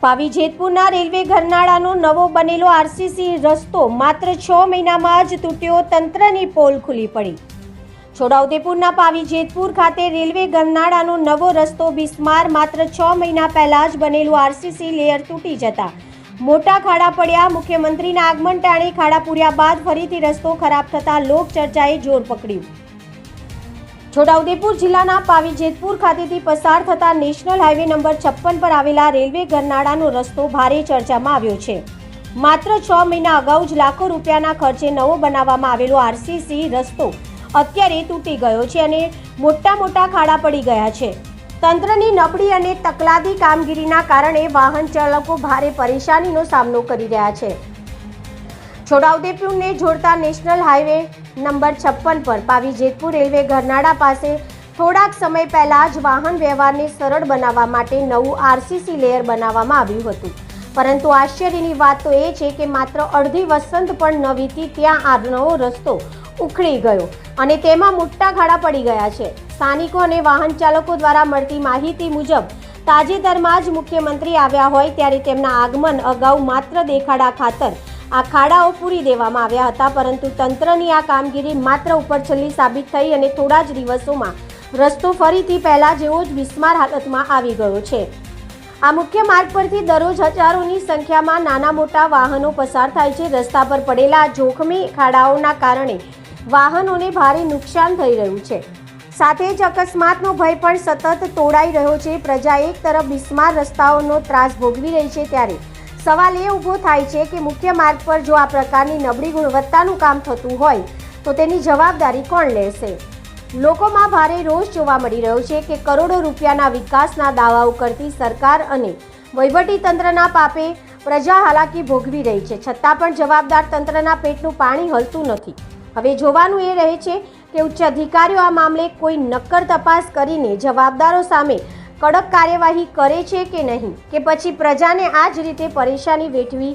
પાવી જેતપુરના railway ગરનાળાનો નવો બનેલો RCC રસ્તો માત્ર 6 મહિનામાં જ તૂટ્યો, તંત્રની પોલ ખુલી પડી। છોટાઉદેપુરના પાવી જેતપુર ખાતે રેલવે ગરનાળાનો નવો રસ્તો બિસ્માર માત્ર 6 મહિના પહેલા જ બનેલું આરસીસી લેયર તૂટી જતા મોટા ખાડા પડ્યા। મુખ્યમંત્રીના આગમન ટાણે ખાડા પૂર્યા બાદ ફરીથી રસ્તો ખરાબ થતા લોકચર્ચાએ જોર પકડ્યું। છોટાઉદેપુર જિલ્લાના પાવી જેતપુર ખાતેથી પસાર થતા નેશનલ હાઈવે નંબર 56 પર આવેલા રેલવે ગરનાળાનો રસ્તો ભારે ચર્ચામાં આવ્યો છે। માત્ર 6 મહિના અગાઉ જ લાખો રૂપિયાના ખર્ચે નવો બનાવવામાં આવેલો આરસીસી રસ્તો અત્યારે તૂટી ગયો છે અને મોટા ખાડા પડી ગયા છે। તંત્રની નબળી અને તકલાદી કામગીરીના કારણે વાહન ચાલકો ભારે પરેશાનીનો સામનો કરી રહ્યા છે। છોટાઉદેપુરને જોડતા નેશનલ હાઈવે નંબર 56 પર પાવી જેતપુર રેલવે ગરનાળા પાસે થોડાક સમય પહેલા જ વાહન વ્યવહારને સરળ બનાવવા માટે નવું આરસીસી લેયર બનાવવામાં આવ્યું હતું, પરંતુ આશ્ચર્યની વાત તો એ છે કે માત્ર અડધી વસંત પણ ન વીતી ત્યાં આ નવો રસ્તો ઉખડી ગયો અને તેમાં મોટા ખાડા પડી ગયા છે। સ્થાનિકો અને વાહન ચાલકો દ્વારા મળતી માહિતી મુજબ તાજેતરમાં જ મુખ્યમંત્રી આવ્યા હોય ત્યારે તેમના આગમન અગાઉ માત્ર દેખાડા ખાતર આ ખાડાઓ પૂરી દેવામાં આવ્યા હતા, પરંતુ તંત્રની આ કામગીરી માત્ર ઉપરછલ્લી સાબિત થઈ અને થોડા જ દિવસોમાં રસ્તો ફરીથી પહેલા જેવો જ બિસ્માર હાલતમાં આવી ગયો છે। આ મુખ્ય માર્ગ પરથી દરરોજ હજારોની સંખ્યામાં નાના મોટા વાહનો પસાર થાય છે। રસ્તા પર પડેલા જોખમી ખાડાઓના કારણે વાહનોને ભારે નુકસાન થઈ રહ્યું છે, સાથે જ અકસ્માતનો ભય પણ સતત તોડાઈ રહ્યો છે। પ્રજા એક તરફ બિસ્માર રસ્તાઓનો ત્રાસ ભોગવી રહી છે ત્યારે સવાલ એ ઊભો થાય છે કે મુખ્ય માર્ગ પર જો આ પ્રકારની નબળી ગુણવત્તાનું કામ થતું હોય તો તેની જવાબદારી કોણ લેશે? લોકોમાં ભારે રોષ જોવા મળી રહ્યો છે કે કરોડો રૂપિયાના વિકાસના દાવાઓ કરતી સરકાર અને વહીવટી તંત્રના પાપે પ્રજા હાલાકી ભોગવી રહી છે, છતાં પણ જવાબદાર તંત્રના પેટનું પાણી હલતું નથી। હવે જોવાનું એ રહે છે કે ઉચ્ચ અધિકારીઓ આ મામલે કોઈ નક્કર તપાસ કરીને જવાબદારો સામે કડક કાર્યવાહી કરે છે કે નહીં, કે પછી પ્રજાને આ જ રીતે પરેશાની વેઠવી